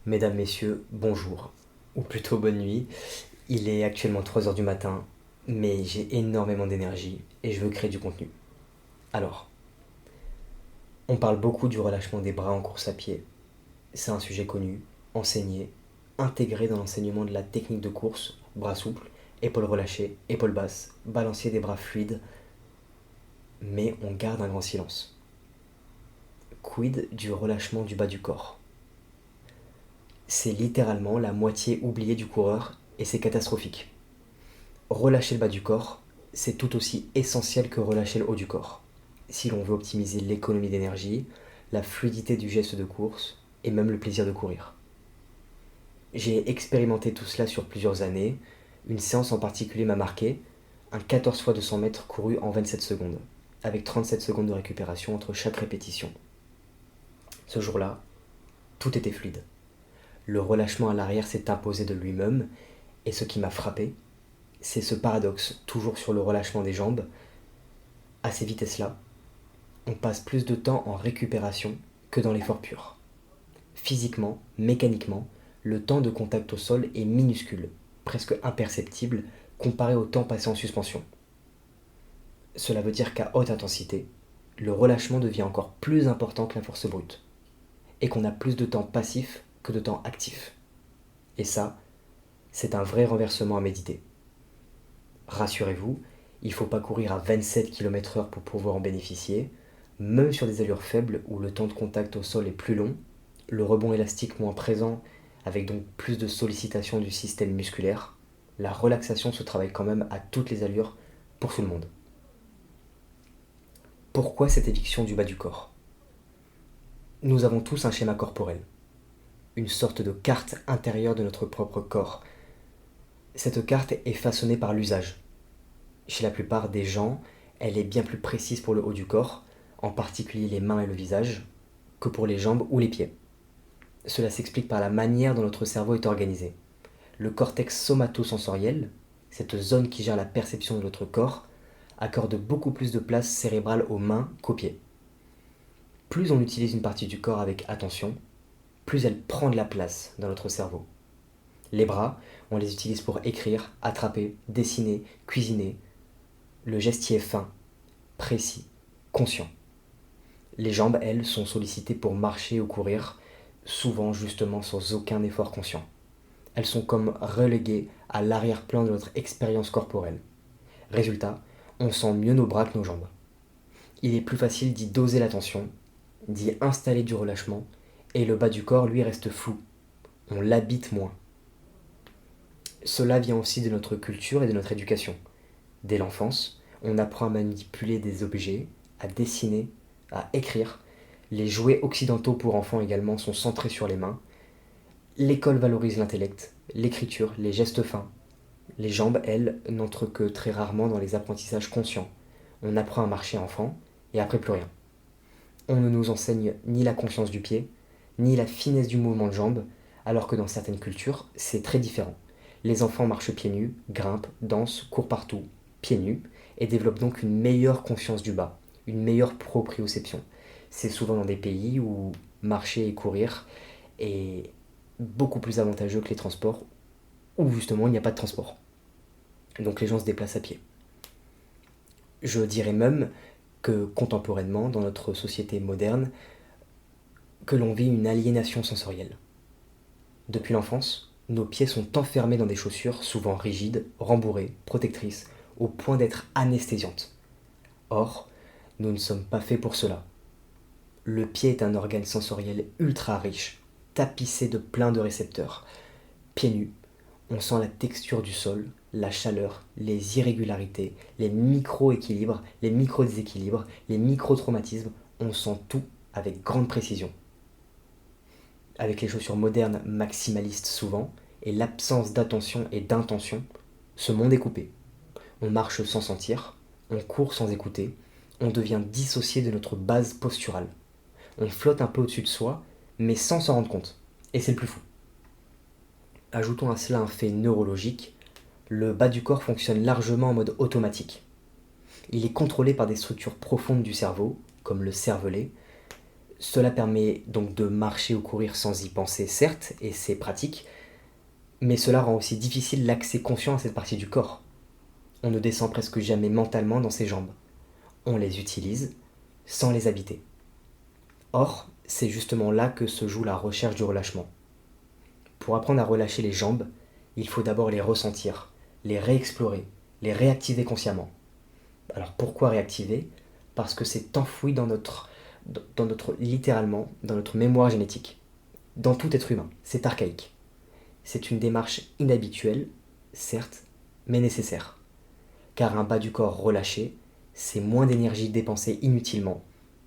Mesdames, Messieurs, bonjour, ou plutôt bonne nuit. Il est actuellement 3 heures du matin, mais j'ai énormément d'énergie et je veux créer du contenu. Alors, on parle beaucoup du relâchement des bras en course à pied. C'est un sujet connu, enseigné, intégré dans l'enseignement de la technique de course, bras souples, épaules relâchées, épaules basses, balancier des bras fluides, mais on garde un grand silence. Quid du relâchement du bas du corps? C'est littéralement la moitié oubliée du coureur et c'est catastrophique. Relâcher le bas du corps, c'est tout aussi essentiel que relâcher le haut du corps, si l'on veut optimiser l'économie d'énergie, la fluidité du geste de course et même le plaisir de courir. J'ai expérimenté tout cela sur plusieurs années. Une séance en particulier m'a marqué, un 14 fois 200 mètres couru en 27 secondes, avec 37 secondes de récupération entre chaque répétition. Ce jour-là, tout était fluide. Le relâchement à l'arrière s'est imposé de lui-même, et ce qui m'a frappé, c'est ce paradoxe, toujours sur le relâchement des jambes. À ces vitesses-là, on passe plus de temps en récupération que dans l'effort pur. Physiquement, mécaniquement, le temps de contact au sol est minuscule, presque imperceptible, comparé au temps passé en suspension. Cela veut dire qu'à haute intensité, le relâchement devient encore plus important que la force brute, et qu'on a plus de temps passif que de temps actif. Et ça, c'est un vrai renversement à méditer. Rassurez-vous, il ne faut pas courir à 27 km/h pour pouvoir en bénéficier. Même sur des allures faibles où le temps de contact au sol est plus long, le rebond élastique moins présent, avec donc plus de sollicitation du système musculaire, la relaxation se travaille quand même à toutes les allures pour tout le monde. Pourquoi cette éviction du bas du corps? Nous avons tous un schéma corporel, une sorte de carte intérieure de notre propre corps. Cette carte est façonnée par l'usage. Chez la plupart des gens, elle est bien plus précise pour le haut du corps, en particulier les mains et le visage, que pour les jambes ou les pieds. Cela s'explique par la manière dont notre cerveau est organisé. Le cortex somatosensoriel, cette zone qui gère la perception de notre corps, accorde beaucoup plus de place cérébrale aux mains qu'aux pieds. Plus on utilise une partie du corps avec attention, plus elle prend de la place dans notre cerveau. Les bras, on les utilise pour écrire, attraper, dessiner, cuisiner. Le geste y est fin, précis, conscient. Les jambes, elles, sont sollicitées pour marcher ou courir, souvent justement sans aucun effort conscient. Elles sont comme reléguées à l'arrière-plan de notre expérience corporelle. Résultat, on sent mieux nos bras que nos jambes. Il est plus facile d'y doser l'attention, d'y installer du relâchement, et le bas du corps, lui, reste flou. On l'habite moins. Cela vient aussi de notre culture et de notre éducation. Dès l'enfance, on apprend à manipuler des objets, à dessiner, à écrire. Les jouets occidentaux pour enfants également sont centrés sur les mains. L'école valorise l'intellect, l'écriture, les gestes fins. Les jambes, elles, n'entrent que très rarement dans les apprentissages conscients. On apprend à marcher enfant, et après plus rien. On ne nous enseigne ni la conscience du pied, ni la finesse du mouvement de jambes, alors que dans certaines cultures, c'est très différent. Les enfants marchent pieds nus, grimpent, dansent, courent partout, pieds nus, et développent donc une meilleure conscience du bas, une meilleure proprioception. C'est souvent dans des pays où marcher et courir est beaucoup plus avantageux que les transports, où justement il n'y a pas de transport. Donc les gens se déplacent à pied. Je dirais même que contemporainement, dans notre société moderne, que l'on vit une aliénation sensorielle. Depuis l'enfance, nos pieds sont enfermés dans des chaussures souvent rigides, rembourrées, protectrices, au point d'être anesthésiantes. Or, nous ne sommes pas faits pour cela. Le pied est un organe sensoriel ultra riche, tapissé de plein de récepteurs. Pieds nus, on sent la texture du sol, la chaleur, les irrégularités, les micro-équilibres, les micro-déséquilibres, les micro-traumatismes. On sent tout avec grande précision. Avec les chaussures modernes maximalistes souvent, et l'absence d'attention et d'intention, ce monde est coupé. On marche sans sentir, on court sans écouter, on devient dissocié de notre base posturale. On flotte un peu au-dessus de soi, mais sans s'en rendre compte. Et c'est le plus fou. Ajoutons à cela un fait neurologique, le bas du corps fonctionne largement en mode automatique. Il est contrôlé par des structures profondes du cerveau, comme le cervelet. Cela permet donc de marcher ou courir sans y penser, certes, et c'est pratique, mais cela rend aussi difficile l'accès conscient à cette partie du corps. On ne descend presque jamais mentalement dans ses jambes. On les utilise sans les habiter. Or, c'est justement là que se joue la recherche du relâchement. Pour apprendre à relâcher les jambes, il faut d'abord les ressentir, les réexplorer, les réactiver consciemment. Alors pourquoi réactiver? Parce que c'est enfoui littéralement, dans notre mémoire génétique. Dans tout être humain, c'est archaïque. C'est une démarche inhabituelle, certes, mais nécessaire. Car un bas du corps relâché, c'est moins d'énergie dépensée inutilement,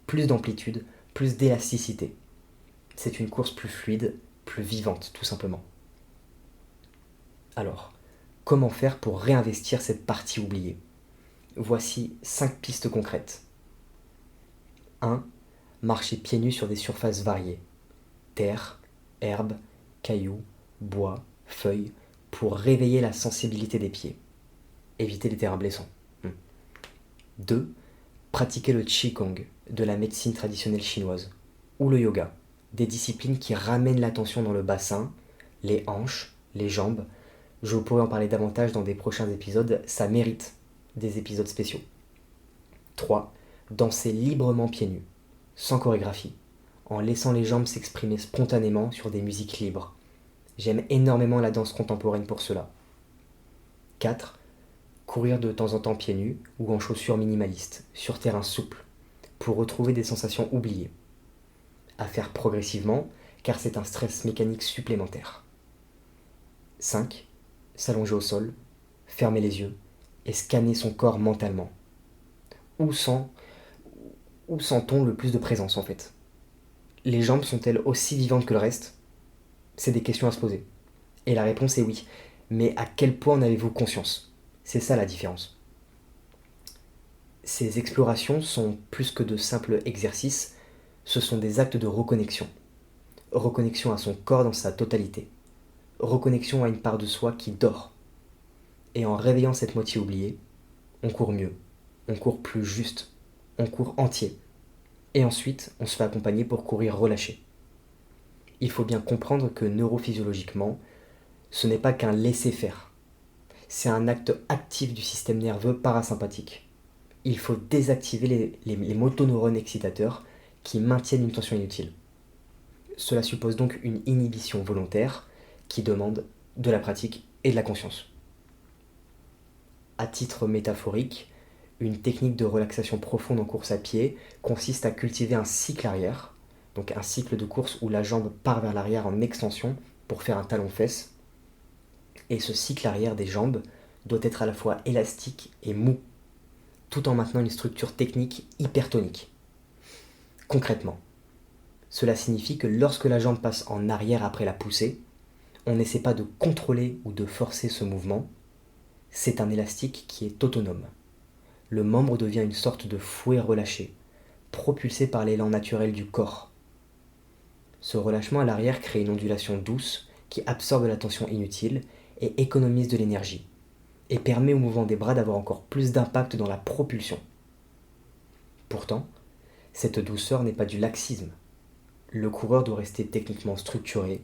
plus d'amplitude, plus d'élasticité. C'est une course plus fluide, plus vivante, tout simplement. Alors, comment faire pour réinvestir cette partie oubliée? Voici 5 pistes concrètes. 1. Marcher pieds nus sur des surfaces variées. Terre, herbe, cailloux, bois, feuilles, pour réveiller la sensibilité des pieds. Éviter les terrains blessants. 2. Pratiquer le Qigong, de la médecine traditionnelle chinoise, ou le yoga, des disciplines qui ramènent l'attention dans le bassin, les hanches, les jambes. Je pourrais en parler davantage dans des prochains épisodes, ça mérite des épisodes spéciaux. 3. Danser librement pieds nus, sans chorégraphie, en laissant les jambes s'exprimer spontanément sur des musiques libres. J'aime énormément la danse contemporaine pour cela. 4. Courir de temps en temps pieds nus ou en chaussures minimalistes, sur terrain souple, pour retrouver des sensations oubliées. À faire progressivement, car c'est un stress mécanique supplémentaire. 5. S'allonger au sol, fermer les yeux et scanner son corps mentalement. Où sent-on le plus de présence en fait? Les jambes sont-elles aussi vivantes que le reste? C'est des questions à se poser. Et la réponse est oui. Mais à quel point en avez-vous conscience? C'est ça la différence. Ces explorations sont plus que de simples exercices, ce sont des actes de reconnexion. Reconnexion à son corps dans sa totalité. Reconnexion à une part de soi qui dort. Et en réveillant cette moitié oubliée, on court mieux, on court plus juste, on court entier. Et ensuite, on se fait accompagner pour courir relâché. Il faut bien comprendre que neurophysiologiquement, ce n'est pas qu'un laisser-faire. C'est un acte actif du système nerveux parasympathique. Il faut désactiver les motoneurones excitateurs qui maintiennent une tension inutile. Cela suppose donc une inhibition volontaire qui demande de la pratique et de la conscience. À titre métaphorique, une technique de relaxation profonde en course à pied consiste à cultiver un cycle arrière, donc un cycle de course où la jambe part vers l'arrière en extension pour faire un talon-fesse. Et ce cycle arrière des jambes doit être à la fois élastique et mou, tout en maintenant une structure technique hypertonique. Concrètement, cela signifie que lorsque la jambe passe en arrière après la poussée, on n'essaie pas de contrôler ou de forcer ce mouvement, c'est un élastique qui est autonome. Le membre devient une sorte de fouet relâché, propulsé par l'élan naturel du corps. Ce relâchement à l'arrière crée une ondulation douce qui absorbe la tension inutile et économise de l'énergie, et permet au mouvement des bras d'avoir encore plus d'impact dans la propulsion. Pourtant, cette douceur n'est pas du laxisme. Le coureur doit rester techniquement structuré,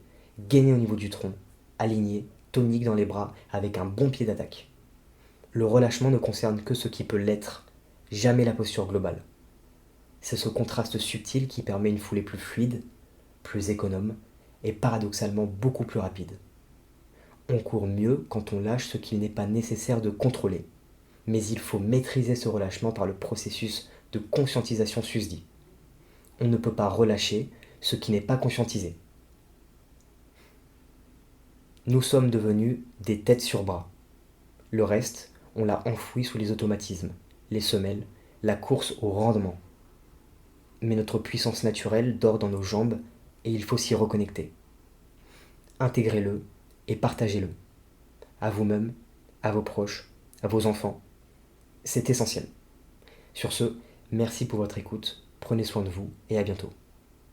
gainé au niveau du tronc, aligné, tonique dans les bras avec un bon pied d'attaque. Le relâchement ne concerne que ce qui peut l'être, jamais la posture globale. C'est ce contraste subtil qui permet une foulée plus fluide, plus économe et paradoxalement beaucoup plus rapide. On court mieux quand on lâche ce qu'il n'est pas nécessaire de contrôler, mais il faut maîtriser ce relâchement par le processus de conscientisation susdit. On ne peut pas relâcher ce qui n'est pas conscientisé. Nous sommes devenus des têtes sur bras. Le reste, on l'a enfoui sous les automatismes, les semelles, la course au rendement. Mais notre puissance naturelle dort dans nos jambes et il faut s'y reconnecter. Intégrez-le et partagez-le. À vous-même, à vos proches, à vos enfants. C'est essentiel. Sur ce, merci pour votre écoute, prenez soin de vous et à bientôt.